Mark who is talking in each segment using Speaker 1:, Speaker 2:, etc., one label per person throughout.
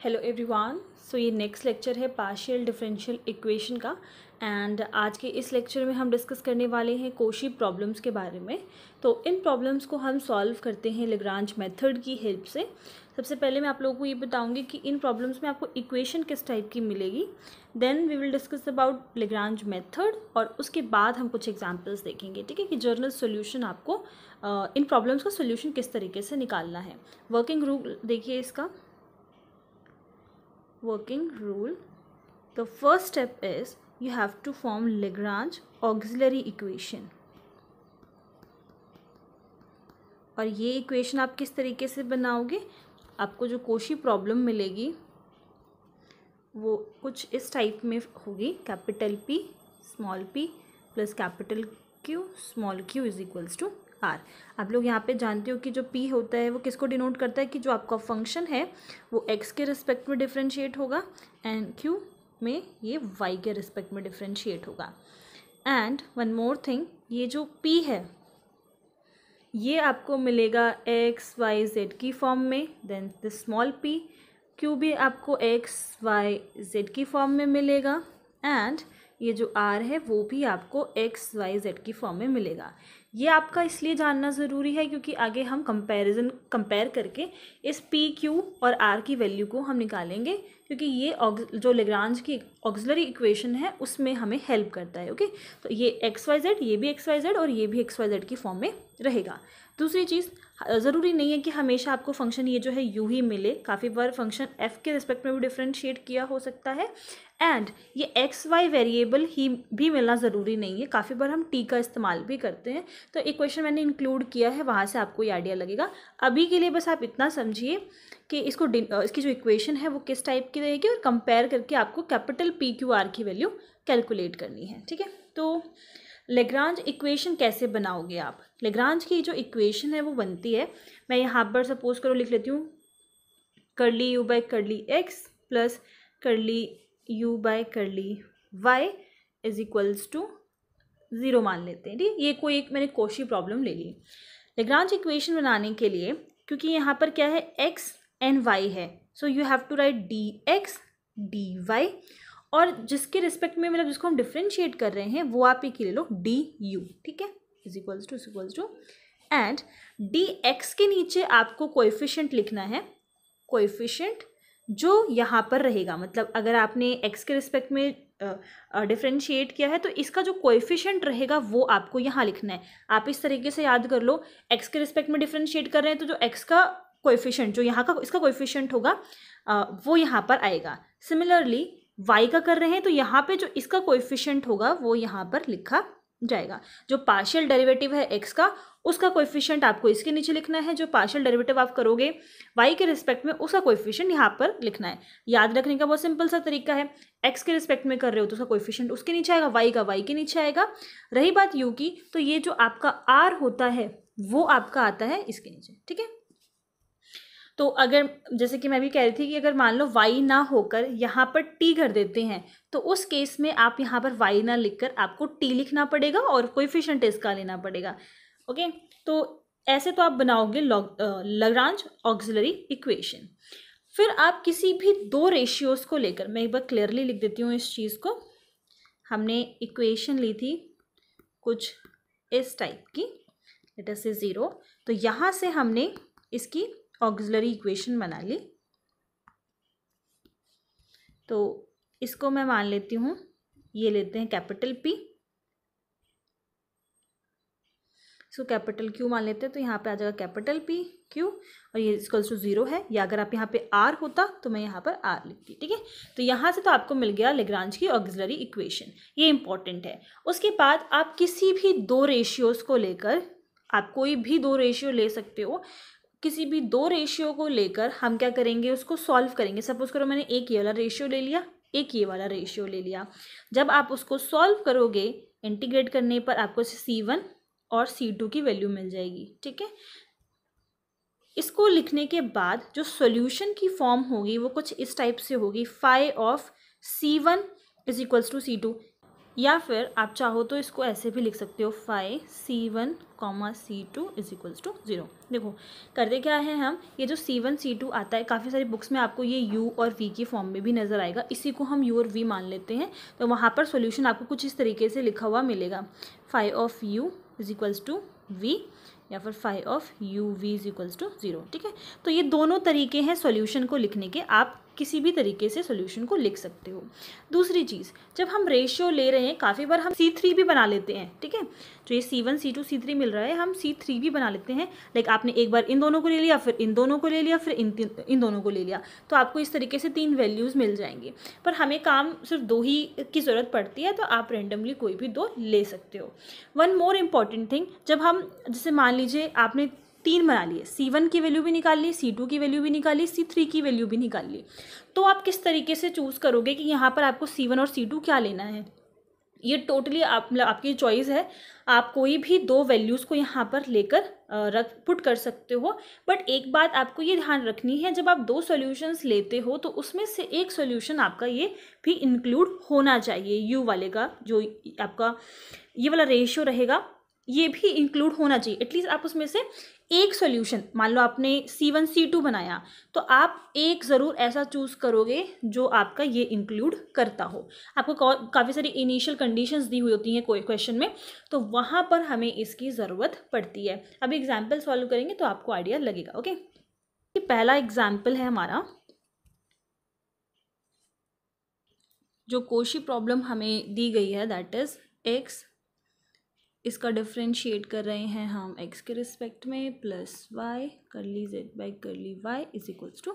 Speaker 1: Hello everyone. So ये next lecture है partial differential equation का। एंड आज के इस लेक्चर में हम डिस्कस करने वाले हैं कोशी प्रॉब्लम्स के बारे में। तो इन प्रॉब्लम्स को हम सॉल्व करते हैं लेग्रांज मेथड की हेल्प से। सबसे पहले मैं आप लोगों को ये बताऊंगी कि इन प्रॉब्लम्स में आपको इक्वेशन किस टाइप की मिलेगी। Then we will discuss about Lagrange method और उसके बाद हम कुछ एग्जांपल्स देखेंगे। ठीक है कि जर्नल सोल्यूशन आपको इन प्रॉब्लम्स का सोल्यूशन किस तरीके से निकालना है। वर्किंग रूल देखिए इसका। Working rule, the first step is you have to form Lagrange auxiliary equation। और ये इक्वेशन आप किस तरीके से बनाओगे, आपको जो कोशी प्रॉब्लम मिलेगी वो कुछ इस टाइप में होगी। Capital P small p plus capital Q small q is equals to r. आप लोग यहाँ पे जानते हो कि जो p होता है वो किसको डिनोट करता है कि जो आपका फंक्शन है वो x के रिस्पेक्ट में डिफरेंशिएट होगा एंड q में ये y के रिस्पेक्ट में डिफरेंशिएट होगा। एंड वन मोर थिंग, ये जो p है ये आपको मिलेगा x y z की फॉर्म में। Then this small p q भी आपको x y z की फॉर्म में मिलेगा एंड ये जो r है वो भी आपको x y z की फॉर्म में मिलेगा। ये आपका इसलिए जानना ज़रूरी है क्योंकि आगे हम कंपेयर करके इस p q और r की वैल्यू को हम निकालेंगे, क्योंकि ये जो लेग्रांज की ऑक्सिलरी इक्वेशन है उसमें हमें हेल्प करता है। ओके, तो ये एक्स वाई जेड, ये भी एक्स वाई जेड और ये भी एक्स वाई जेड की फॉर्म में रहेगा। दूसरी चीज़, ज़रूरी नहीं है कि हमेशा आपको फंक्शन ये जो है यू ही मिले। काफ़ी बार फंक्शन एफ के रिस्पेक्ट में भी डिफरेंशिएट किया हो सकता है एंड ये एक्स वाई वेरिएबल ही भी मिलना ज़रूरी नहीं है। काफ़ी बार हम टी का इस्तेमाल भी करते हैं। तो इक्वेशन मैंने इंक्लूड किया है, वहाँ से आपको ये आइडिया लगेगा। अभी के लिए बस आप इतना समझिए कि इसकी जो इक्वेशन है वो किस टाइप की रहेगी और कंपेयर करके आपको कैपिटल पी क्यू आर की वैल्यू कैलकुलेट करनी है। ठीक है, तो लेग्रांज इक्वेशन कैसे बनाओगे आप। लेग्रांज की जो इक्वेशन है वो बनती है, मैं यहाँ पर सपोज करो लिख लेती हूँ curly u by curly x plus curly u by curly y is equals to 0 मान लेते हैं। ठीक, ये कोई एक मैंने कोशी प्रॉब्लम ले ली। लेग्रांज इक्वेशन बनाने के लिए, क्योंकि यहाँ पर क्या है x एंड y है, so you have to write dx dy और जिसके रिस्पेक्ट में मतलब जिसको हम डिफ्रेंशिएट कर रहे हैं वो आप एक ले लो du। ठीक है, is equals to and dx के नीचे आपको कोएफिशिएंट लिखना है। कोएफिशिएंट जो यहाँ पर रहेगा, मतलब अगर आपने x के रिस्पेक्ट में डिफ्रेंशिएट किया है तो इसका जो कोएफिशिएंट रहेगा वो आपको यहाँ लिखना है। आप इस तरीके से याद कर लो, x के रिस्पेक्ट में डिफ्रेंशिएट कर रहे हैं तो जो x का कोएफिशिएंट जो यहाँ का इसका कोएफिशिएंट होगा वो यहाँ पर आएगा। सिमिलरली y का कर रहे हैं तो यहाँ पे जो इसका कोएफिशिएंट होगा वो यहाँ पर लिखा जाएगा। जो पार्शियल डेरिवेटिव है x का उसका कोएफिशिएंट आपको इसके नीचे लिखना है। जो पार्शियल डेरिवेटिव आप करोगे y के रिस्पेक्ट में उसका कोएफिशिएंट यहाँ पर लिखना है। याद रखने का बहुत सिंपल सा तरीका है, x के रिस्पेक्ट में कर रहे हो तो उसका कोएफिशिएंट उसके नीचे आएगा, y का y के नीचे आएगा। रही बात u की, तो ये जो आपका r होता है वो आपका आता है इसके नीचे। ठीक है, तो अगर जैसे कि मैं भी कह रही थी कि अगर मान लो y ना होकर यहाँ पर t कर देते हैं तो उस केस में आप यहाँ पर y ना लिखकर आपको t लिखना पड़ेगा और कोएफिशिएंट इसका लेना पड़ेगा। ओके, तो ऐसे तो आप बनाओगे लैग्रांज ऑक्सिलरी इक्वेशन। फिर आप किसी भी दो रेशियोज को लेकर, मैं एक बार क्लियरली लिख देती हूँ इस चीज़ को। हमने इक्वेशन ली थी कुछ इस टाइप की, लेट अस से 0, तो यहाँ से हमने इसकी ऑक्सिलरी इक्वेशन बना ली। तो इसको मैं मान लेती हूँ, ये लेते हैं कैपिटल P, इसको कैपिटल Q मान लेते हैं, तो यहाँ पे आ जाएगा कैपिटल P Q और ये इक्वल्स टू 0 है। या अगर आप यहाँ पे R होता तो मैं यहाँ पर R लिखती। ठीक है, तो यहाँ से तो आपको मिल गया लेग्रांज की ऑक्सिलरी इक्वेशन, ये इंपॉर्टेंट है। उसके बाद आप किसी भी दो रेशियोज को लेकर, आप कोई भी दो रेशियो ले सकते हो, किसी भी दो रेशियो को लेकर हम क्या करेंगे, उसको सॉल्व करेंगे। सपोज करो मैंने एक ये वाला रेशियो ले लिया, एक ये वाला रेशियो ले लिया। जब आप उसको सॉल्व करोगे इंटीग्रेट करने पर आपको C1 और C2 की वैल्यू मिल जाएगी। ठीक है, इसको लिखने के बाद जो सॉल्यूशन की फॉर्म होगी वो कुछ इस टाइप से होगी, phi of C1 is equals to C2। या फिर आप चाहो तो इसको ऐसे भी लिख सकते हो phi C1, C2 is equals to 0। देखो करते क्या है हम, ये जो C1 C2 आता है काफ़ी सारी बुक्स में आपको ये U और V की फॉर्म में भी नज़र आएगा, इसी को हम U और V मान लेते हैं। तो वहाँ पर सॉल्यूशन आपको कुछ इस तरीके से लिखा हुआ मिलेगा, phi of U is equals to V या फिर phi of UV is equals to 0। ठीक है, तो ये दोनों तरीके हैं सॉल्यूशन को लिखने के, आप किसी भी तरीके से सॉल्यूशन को लिख सकते हो। दूसरी चीज़, जब हम रेशियो ले रहे हैं काफ़ी बार हम C3 भी बना लेते हैं। ठीक है, जो ये C1 C2 C3 मिल रहा है हम C3 भी बना लेते हैं। लाइक आपने एक बार इन दोनों को ले लिया, फिर इन दोनों को ले लिया, फिर इन दोनों को ले लिया, तो आपको इस तरीके से 3 वैल्यूज़ मिल जाएंगी। पर हमें काम सिर्फ 2 ही की ज़रूरत पड़ती है, तो आप रेंडमली कोई भी 2 ले सकते हो। वन मोर इम्पॉर्टेंट थिंग, जब हम जैसे मान लीजिए आपने 3 बना लिए, C1 की वैल्यू भी निकाल ली, C2 की वैल्यू भी निकाल ली, C3 की वैल्यू भी निकाल ली, तो आप किस तरीके से चूज़ करोगे कि यहाँ पर आपको C1 और C2 क्या लेना है? ये टोटली आपकी चॉइस है, आप कोई भी 2 वैल्यूज़ को यहाँ पर लेकर पुट कर सकते हो। बट एक बात आपको ये ध्यान रखनी है, जब आप 2 सॉल्यूशंस लेते हो तो उसमें से एक सॉल्यूशन आपका ये भी इंक्लूड होना चाहिए, यू वाले का जो आपका ये वाला रेशियो रहेगा ये भी इंक्लूड होना चाहिए। एटलीस्ट आप उसमें से एक सॉल्यूशन, मान लो आपने C1 C2 बनाया, तो आप एक ज़रूर ऐसा चूज़ करोगे जो आपका ये इंक्लूड करता हो। आपको काफ़ी सारी इनिशियल कंडीशंस दी हुई होती हैं कोई क्वेश्चन में, तो वहाँ पर हमें इसकी ज़रूरत पड़ती है। अब एग्जाम्पल सॉल्व करेंगे तो आपको आइडिया लगेगा। ओके, पहला एग्जाम्पल है हमारा, जो कोशी प्रॉब्लम हमें दी गई है, दैट इज़ x, इसका डिफ्रेंशिएट कर रहे हैं हम x के रिस्पेक्ट में, plus y curly z by curly y is equals to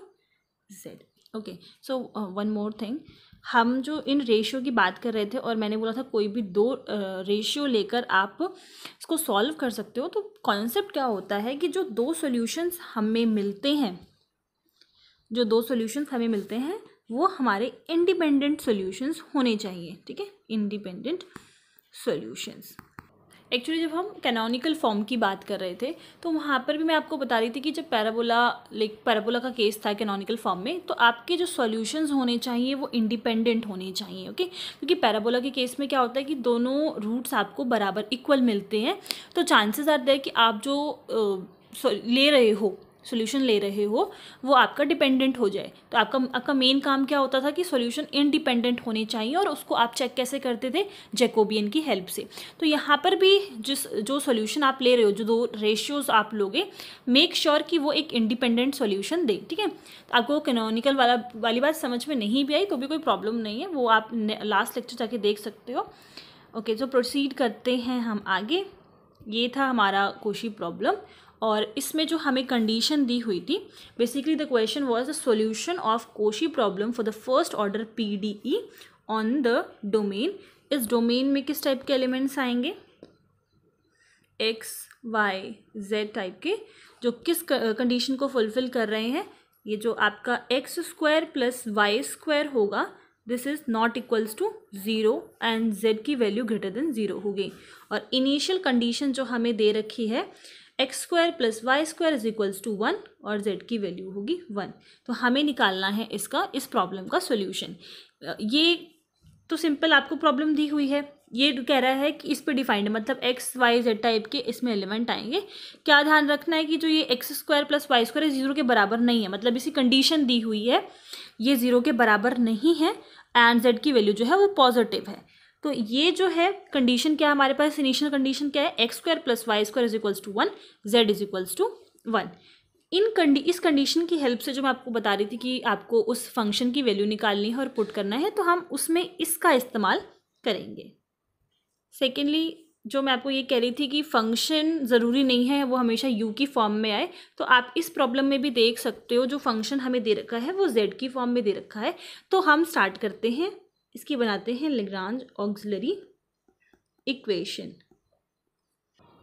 Speaker 1: z। Okay, so one more thing, हम जो इन रेशियो की बात कर रहे थे और मैंने बोला था कोई भी 2 रेशियो लेकर आप इसको सॉल्व कर सकते हो। तो कॉन्सेप्ट क्या होता है कि जो 2 सॉल्यूशंस हमें मिलते हैं, जो 2 सॉल्यूशंस हमें मिलते हैं वो हमारे इंडिपेंडेंट सॉल्यूशंस होने चाहिए। ठीक है, इंडिपेंडेंट सॉल्यूशंस। एक्चुअली जब हम कैनोनिकल फॉर्म की बात कर रहे थे तो वहाँ पर भी मैं आपको बता रही थी कि जब पैराबोला का केस था कैनोनिकल फॉर्म में, तो आपके जो सॉल्यूशंस होने चाहिए वो इंडिपेंडेंट होने चाहिए। ओके, क्योंकि पैराबोला के केस में क्या होता है कि दोनों रूट्स आपको बराबर इक्वल मिलते हैं, तो चांसेस आर देयर कि आप जो ले रहे हो सॉल्यूशन ले रहे हो वो आपका डिपेंडेंट हो जाए। तो आपका मेन काम क्या होता था कि सॉल्यूशन इंडिपेंडेंट होने चाहिए, और उसको आप चेक कैसे करते थे, जैकोबियन की हेल्प से। तो यहाँ पर भी जो सॉल्यूशन आप ले रहे हो, जो 2 रेशियोज आप लोगे, मेक श्योर कि वो एक इंडिपेंडेंट सॉल्यूशन दे। ठीक है, तो आपको कैनोनिकल वाली बात समझ में नहीं भी आई तो भी कोई प्रॉब्लम नहीं है, वो आप लास्ट लेक्चर जाके देख सकते हो। ओके, तो प्रोसीड करते हैं हम आगे। ये था हमारा कोशी प्रॉब्लम, और इसमें जो हमें कंडीशन दी हुई थी, basically the question was the solution of Cauchy problem for the first order PDE on the domain. इस डोमेन में किस टाइप के एलिमेंट्स आएंगे, x y z टाइप के, जो किस कंडीशन को फुलफिल कर रहे हैं, ये जो आपका x² प्लस y² होगा, this is not equals to 0 and z की वैल्यू ग्रेटर देन 0 होगी। और इनिशियल कंडीशन जो हमें दे रखी है, x² plus y² is equals to 1 और z की वैल्यू होगी 1। तो हमें निकालना है इस प्रॉब्लम का सॉल्यूशन। ये तो सिंपल आपको प्रॉब्लम दी हुई है, ये कह रहा है कि इस पे डिफाइंड, मतलब x y z टाइप के इसमें एलिमेंट आएंगे। क्या ध्यान रखना है कि जो ये x² प्लस y² 0 के बराबर नहीं है, मतलब इसी कंडीशन दी हुई है ये 0 के बराबर नहीं है, एंड z की वैल्यू जो है वो पॉजिटिव है। तो ये जो है कंडीशन क्या है हमारे पास, इनिशियल कंडीशन क्या है, x² plus y² is equals to 1, z is equals to 1। इस कंडीशन की हेल्प से जो मैं आपको बता रही थी कि आपको उस फंक्शन की वैल्यू निकालनी है और पुट करना है, तो हम उसमें इसका इस्तेमाल करेंगे। सेकेंडली, जो मैं आपको ये कह रही थी कि फंक्शन ज़रूरी नहीं है वो हमेशा u की फॉर्म में आए, तो आप इस प्रॉब्लम में भी देख सकते हो जो फंक्शन हमें दे रखा है वो z की फॉर्म में दे रखा है। तो हम स्टार्ट करते हैं, इसकी बनाते हैं लैग्रांज ऑक्सिलरी इक्वेशन।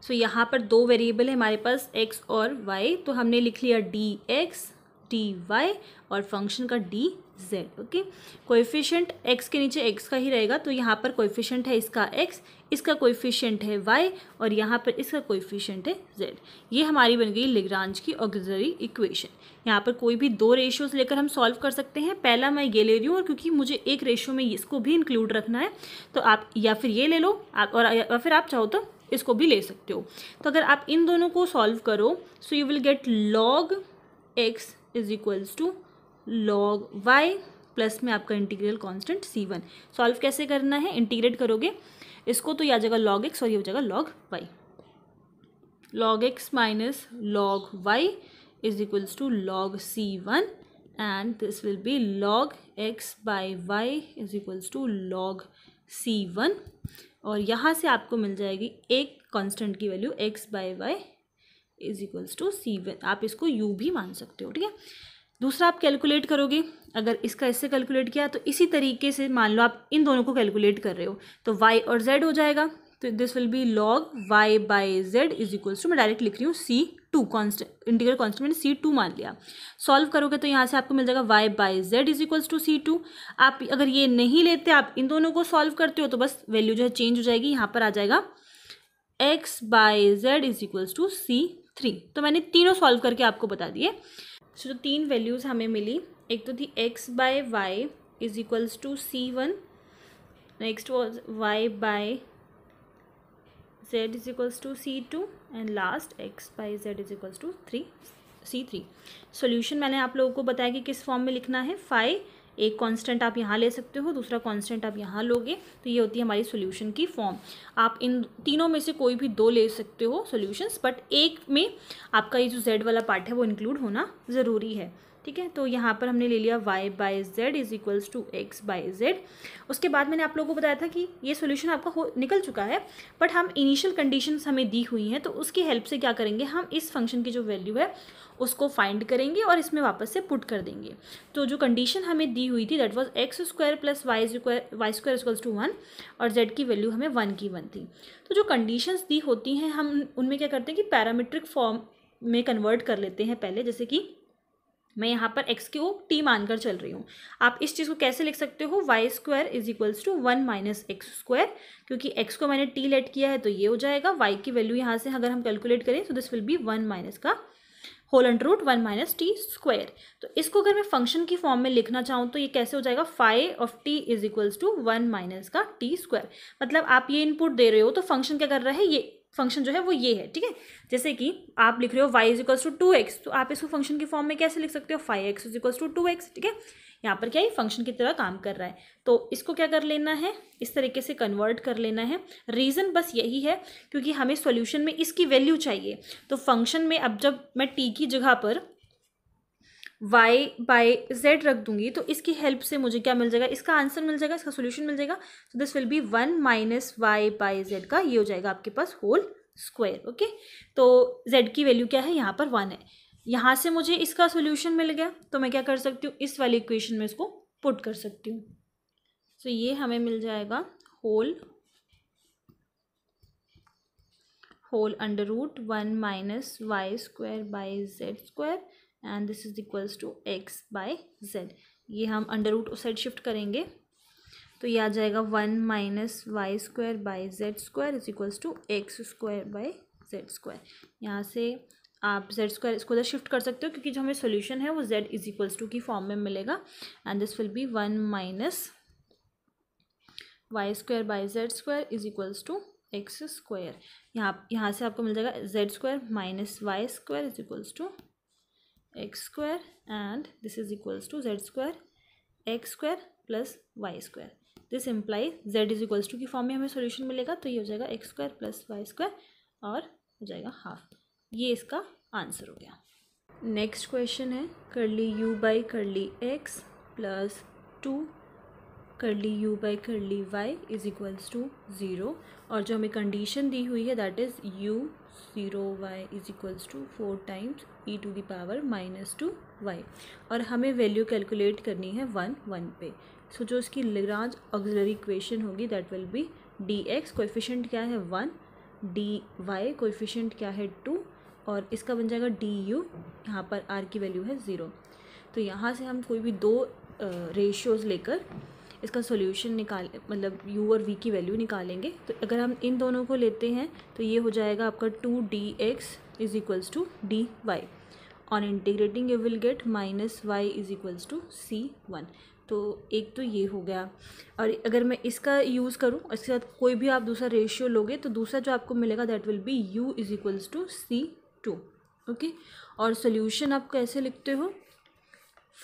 Speaker 1: सो यहाँ पर 2 वेरिएबल है हमारे पास x और y, तो हमने लिख लिया dx डी वाई और फंक्शन का D Z. Okay, coefficient x के नीचे x का ही रहेगा, तो यहाँ पर कोएफिशिएंट है इसका x, इसका कोएफिशिएंट है y और यहाँ पर इसका कोएफिशिएंट है z। ये हमारी बन गई लेग्रांज की ऑक्सिलरी इक्वेशन। यहाँ पर कोई भी दो रेशियोज लेकर हम सॉल्व कर सकते हैं। पहला मैं ये ले रही हूँ और क्योंकि मुझे एक रेशियो में इसको भी इंक्लूड रखना है तो आप या फिर ये ले लो और या फिर आप चाहो तो इसको भी ले सकते हो। तो अगर आप इन दोनों को सॉल्व करो so you will get log x is equals to log y plus में आपका इंटीग्रल कांस्टेंट c1। सॉल्व कैसे करना है, इंटीग्रेट करोगे इसको तो ये आ जाएगा log x और ये हो जाएगा log y। log x minus log y is equals to log c1 and this will be log x by y is equals to log c1 और यहाँ से आपको मिल जाएगी एक कांस्टेंट की value x by y is equals to c1। आप इसको u भी मान सकते हो, ठीक है। दूसरा आप कैलकुलेट करोगे, अगर इसका इससे कैलकुलेट किया तो इसी तरीके से मान लो आप इन दोनों को कैलकुलेट कर रहे हो तो y और z हो जाएगा, तो this will be log y by z is equals to, मैं डायरेक्ट लिख रही हूँ c2 कॉन्स्टेंट, इंटीग्रल कॉन्स्टेंट मैंने c2 मान लिया। सॉल्व करोगे तो यहाँ से आपको मिल जाएगा y by z is equals to c2। आप अगर ये नहीं लेते, आप इन दोनों को सॉल्व करते हो तो बस वैल्यू जो है चेंज हो जाएगी, यहाँ पर आ जाएगा x by z is equals to c3। तो मैंने तीनों सॉल्व करके आपको बता दिए। सो जो तीन वैल्यूज़ हमें मिली, एक तो थी x by y is equals to c1, next was y by z is equals to c2 and last x by z is equals to c3। Solution मैंने आप लोगों को बताया कि किस फॉर्म में लिखना है। फाई एक कांस्टेंट आप यहाँ ले सकते हो, दूसरा कांस्टेंट आप यहाँ लोगे, तो ये होती है हमारी सॉल्यूशन की फॉर्म। आप इन तीनों में से कोई भी दो ले सकते हो सॉल्यूशंस, बट एक में आपका ये जो z वाला पार्ट है वो इंक्लूड होना ज़रूरी है, ठीक है। तो यहाँ पर हमने ले लिया y by z is equals to x by z। उसके बाद मैंने आप लोगों को बताया था कि ये सॉल्यूशन आपका निकल चुका है, बट हम इनिशियल कंडीशंस हमें दी हुई हैं, तो उसकी हेल्प से क्या करेंगे, हम इस फंक्शन की जो वैल्यू है उसको फाइंड करेंगे और इसमें वापस से पुट कर देंगे। तो जो कंडीशन हमें दी हुई थी that was x square plus y square equals to 1 और z की वैल्यू हमें 1 की 1 थी। तो जो कंडीशंस दी होती हैं हम उनमें क्या करते हैं कि पैरामीट्रिक फॉर्म में कन्वर्ट कर लेते हैं पहले। जैसे कि मैं यहाँ पर x को t मानकर चल रही हूँ, आप इस चीज़ को कैसे लिख सकते हो, y square is equals to 1 minus x square, क्योंकि x को मैंने t लेट किया है तो ये हो जाएगा। y की वैल्यू यहाँ से अगर हम कैलकुलेट करें तो दिस विल बी 1 माइनस का whole under root 1 minus t square. तो इसको अगर मैं फंक्शन की फॉर्म में लिखना चाहूँ तो ये कैसे हो जाएगा, phi of t is equals to 1 minus का टी स्क्वायर। मतलब आप ये इनपुट दे रहे हो तो फंक्शन क्या कर रहा है, ये फंक्शन जो है वो ये है, ठीक है। जैसे कि आप लिख रहे हो y is equals to 2x, तो आप इसको फंक्शन की फॉर्म में कैसे लिख सकते हो, 5x is equals to 2x, ठीक है। यहाँ पर क्या है, फंक्शन की तरह काम कर रहा है, तो इसको क्या कर लेना है, इस तरीके से कन्वर्ट कर लेना है। रीज़न बस यही है क्योंकि हमें सॉल्यूशन में इसकी वैल्यू चाहिए, तो फंक्शन में अब जब मैं t की जगह पर y बाई z रख दूंगी तो इसकी हेल्प से मुझे क्या मिल जाएगा, इसका आंसर मिल जाएगा, इसका सॉल्यूशन मिल जाएगा। तो this will be 1 minus y by z का ये हो जाएगा आपके पास होल स्क्वायर। ओके, तो z की वैल्यू क्या है, यहाँ पर 1 है। यहाँ से मुझे इसका सॉल्यूशन मिल गया तो मैं क्या कर सकती हूँ, इस वाली इक्वेशन में इसको पुट कर सकती हूँ। तो ये हमें मिल जाएगा whole under root 1 minus y square by z square and this is equals to x by z. ये हम अंडर रूट उस साइड शिफ्ट करेंगे तो ये आ जाएगा 1 minus y square by z square is equals to x square by z square. यहाँ से आप जेड स्क्वायर इसको उधर शिफ्ट कर सकते हो क्योंकि जो हमें सॉल्यूशन है वो जेड इज इक्वल्स टू की फॉर्म में मिलेगा and this will be 1 minus y square by z square is equals to x square. यहाँ से आपको मिल जाएगा z square minus y square is equals to x square and this is equals to z square x square plus y square. This imply z is equals to की form में हमें solution मिलेगा, तो ये हो जाएगा x square plus y square और हो जाएगा हाफ। ये इसका आंसर हो गया। नेक्स्ट क्वेश्चन है curly u by curly x plus 2 curly u by curly y is equals to 0 और जो हमें कंडीशन दी हुई है that is u 0 y is equals to 4 times e to the power minus 2 y और हमें value calculate करनी है 1 1 पे। सो जो इसकी लैग्रांज ऑक्सिलरी इक्वेशन होगी that will B dx, coefficient क्या है 1, dy कोएफिशिएंट क्या है 2 और इसका बन जाएगा du, यहाँ पर r की वैल्यू है 0। तो यहाँ से हम कोई भी दो रेशियोज़ लेकर इसका सॉल्यूशन मतलब u और v की वैल्यू निकालेंगे। तो अगर हम इन दोनों को लेते हैं तो ये हो जाएगा आपका 2dx is equals to dy। On integrating you will get -y is equals to c1। तो एक तो ये हो गया। और अगर मैं इसका यूज़ करूँ, इसके साथ कोई भी आप दूसरा रेशियो लोगे तो दूसरा जो आपको मिलेगा that will be u is equals to c2। Okay, और सोल्यूशन आप कैसे लिखते हो,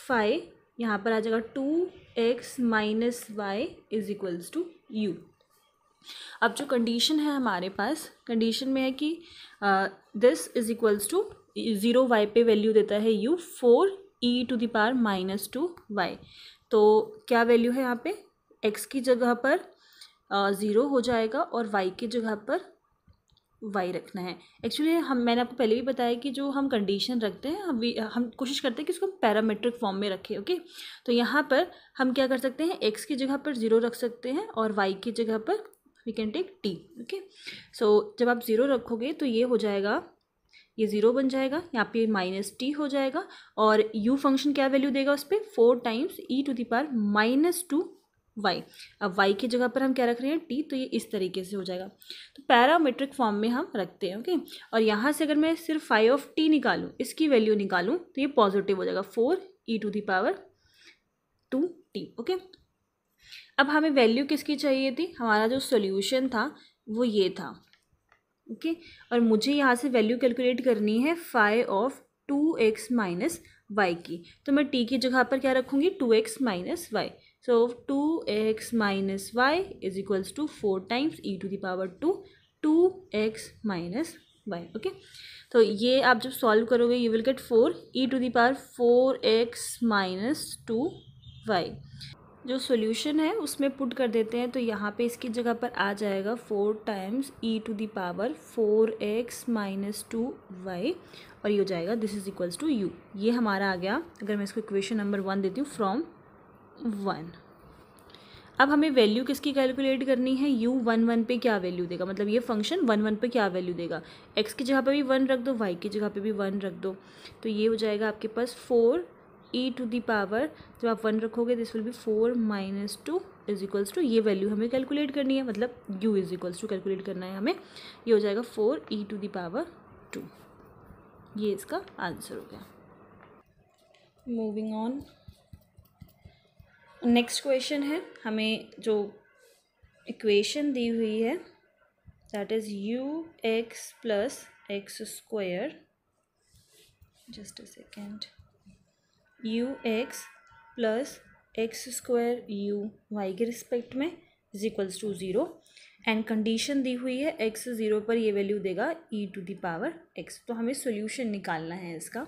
Speaker 1: फाई यहाँ पर आ जाएगा 2x minus y is equals to u. अब जो कंडीशन है हमारे पास, कंडीशन में है कि this is equals to 0 y पे वैल्यू देता है u 4e⁻²y। तो क्या वैल्यू है यहाँ पे, x की जगह पर 0 हो जाएगा और y की जगह पर y रखना है। एक्चुअली मैंने आपको पहले भी बताया कि जो हम कंडीशन रखते हैं हम कोशिश करते हैं कि उसको हम पैरामीट्रिक फॉर्म में रखें। ओके, तो यहाँ पर हम क्या कर सकते हैं, x की जगह पर 0 रख सकते हैं और y की जगह पर we can take t। Okay, so जब आप 0 रखोगे तो ये हो जाएगा, ये 0 बन जाएगा, यहाँ पे -t हो जाएगा और u फंक्शन क्या वैल्यू देगा उस पर 4 टाइम्स e⁻²y। अब y की जगह पर हम क्या रख रहे हैं, t, तो ये इस तरीके से हो जाएगा। तो पैरामीट्रिक फॉर्म में हम रखते हैं। ओके, और यहाँ से अगर मैं सिर्फ फाई ऑफ t निकालूँ, इसकी वैल्यू निकालूँ तो ये पॉजिटिव हो जाएगा 4e⁻²t। ओके, अब हमें वैल्यू किसकी चाहिए थी, हमारा जो सोल्यूशन था वो ये था। ओके, और मुझे यहाँ से वैल्यू कैलकुलेट करनी है phi of 2x minus Y की। तो मैं t की जगह पर क्या रखूँगी, 2x minus y. So 2x minus y is equals to 4 times e⁻² 2x minus y. Okay, तो ये आप जब सॉल्व करोगे you will gate 4e⁻4x minus 2y। जो सॉल्यूशन है उसमें पुट कर देते हैं, तो यहाँ पे इसकी जगह पर आ जाएगा 4 टाइम्स e⁻4x माइनस 2y और ये हो जाएगा this is equals to u। ये हमारा आ गया, अगर मैं इसको इक्वेशन नंबर 1 देती हूँ फ्रॉम 1। अब हमें वैल्यू किसकी कैलकुलेट करनी है, u 1 पे क्या वैल्यू देगा, मतलब ये फंक्शन 1 पे क्या वैल्यू देगा। x की जगह पे भी 1 रख दो, y की जगह पे भी 1 रख दो, तो ये हो जाएगा आपके पास 4e⁻, जब आप 1 रखोगे this will be 4 minus 2 is equals to, ये वैल्यू हमें कैलकुलेट करनी है, मतलब u is equals to calculate करना है हमें। ये हो जाएगा 4e⁻²। ये इसका आंसर हो गया। मूविंग ऑन, नेक्स्ट क्वेश्चन है, हमें जो इक्वेशन दी हुई है that is ux plus X square, just a second, ux plus X square u y के रिस्पेक्ट में is equals to 0 and condition दी हुई है x 0 पर ये वैल्यू देगा e⁻x। तो हमें सॉल्यूशन निकालना है इसका।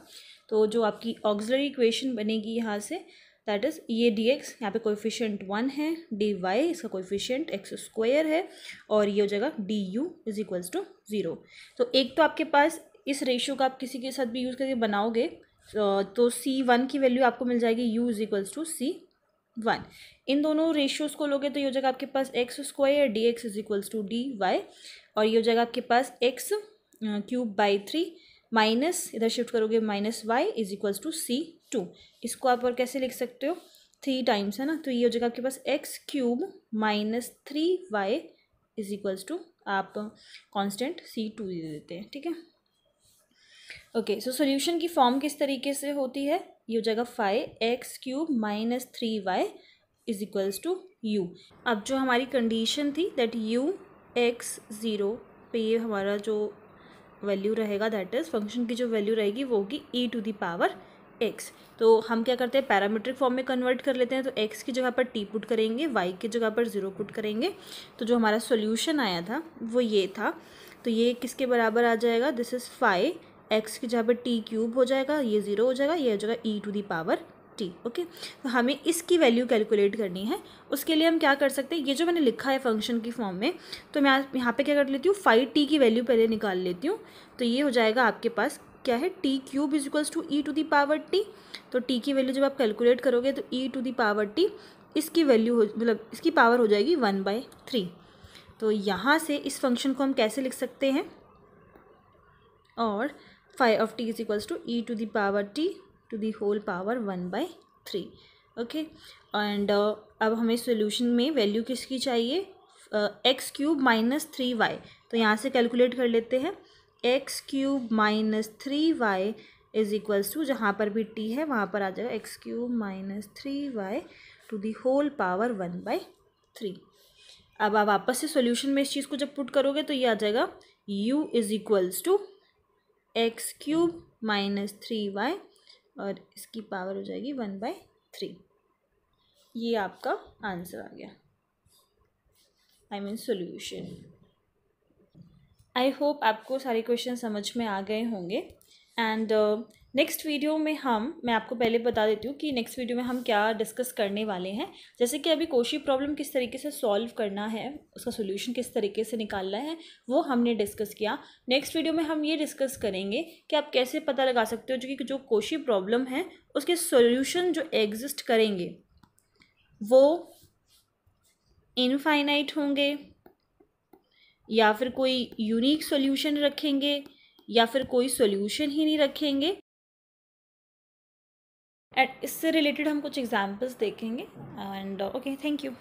Speaker 1: तो जो आपकी ऑक्सिलरी इक्वेशन बनेगी यहाँ से दैट इज़ ये dx, यहाँ पे कोएफिशिएंट 1 है, dy इसका कोएफिशिएंट x स्क्वायर है और ये हो जाएगा du इज इक्वल्स टू 0। तो एक तो आपके पास इस रेशियो का आप किसी के साथ भी यूज़ करके बनाओगे तो c1 की वैल्यू आपको मिल जाएगी u is equals to c1। इन दोनों रेशियोज़ को लोगे तो ये हो जाएगा आपके पास X square dx is equals to dy और ये हो जाएगा आपके पास x³ माइनस इधर शिफ्ट करोगे -y is equals to c2। इसको आप और कैसे लिख सकते हो, 3 टाइम्स है ना, तो ये हो जाएगा आपके पास x³ minus 3y is equals to, आप कांस्टेंट c2 दे देते हैं। ठीक है, ओके, सो सॉल्यूशन की फॉर्म किस तरीके से होती है, ये हो जाएगा 5x³ minus 3y is equals to u। अब जो हमारी कंडीशन थी दैट x 0 पे ये हमारा जो वैल्यू रहेगा दैट इज़ फंक्शन की जो वैल्यू रहेगी वो होगी e⁻x। तो हम क्या करते हैं, पैरामीट्रिक फॉर्म में कन्वर्ट कर लेते हैं। तो x की जगह पर t पुट करेंगे, y की जगह पर 0 पुट करेंगे, तो जो हमारा सॉल्यूशन आया था वो ये था। तो ये किसके बराबर आ जाएगा, दिस इज़ 5x की जगह पर t³ हो जाएगा, ये 0 हो जाएगा, ये हो जाएगा e⁻t। ओके, तो हमें इसकी वैल्यू कैलकुलेट करनी है। उसके लिए हम क्या कर सकते हैं, ये जो मैंने लिखा है फंक्शन की फॉर्म में, तो मैं यहाँ पे क्या कर लेती हूँ, 5t की वैल्यू पहले निकाल लेती हूँ। तो ये हो जाएगा आपके पास क्या है, t³ is equals to e⁻t। तो t की वैल्यू जब आप कैलकुलेट करोगे तो e⁻t इसकी वैल्यू हो, मतलब इसकी पावर हो जाएगी 1/3। तो यहाँ से इस फंक्शन को हम कैसे लिख सकते हैं, और phi of t is equals to e⁻t to the whole power 1/3। Okay, and अब हमें सोल्यूशन में वैल्यू किसकी चाहिए, एक्स क्यूब माइनस 3y। तो यहाँ से कैलकुलेट कर लेते हैं, x cube minus 3y is equals to, जहाँ पर भी t है वहाँ पर आ जाएगा x cube minus 3y to the whole power 1/3। अब आप वापस से सॉल्यूशन में इस चीज़ को जब पुट करोगे तो ये आ जाएगा u is equals to x cube minus 3y और इसकी पावर हो जाएगी 1/3। ये आपका आंसर आ गया, I mean solution. I hope आपको सारे क्वेश्चन समझ में आ गए होंगे। एंड नेक्स्ट वीडियो में मैं आपको पहले बता देती हूँ कि नेक्स्ट वीडियो में हम क्या डिस्कस करने वाले हैं। जैसे कि अभी कोशी प्रॉब्लम किस तरीके से सॉल्व करना है, उसका सोल्यूशन किस तरीके से निकालना है, वो हमने डिस्कस किया। नेक्स्ट वीडियो में हम ये डिस्कस करेंगे कि आप कैसे पता लगा सकते हो कि जो कोशी प्रॉब्लम है उसके सोल्यूशन जो एग्जिस्ट करेंगे वो इनफाइनाइट होंगे या फिर कोई यूनिक सॉल्यूशन रखेंगे या फिर कोई सॉल्यूशन ही नहीं रखेंगे। एंड इससे रिलेटेड हम कुछ एग्जांपल्स देखेंगे। And okay, thank you.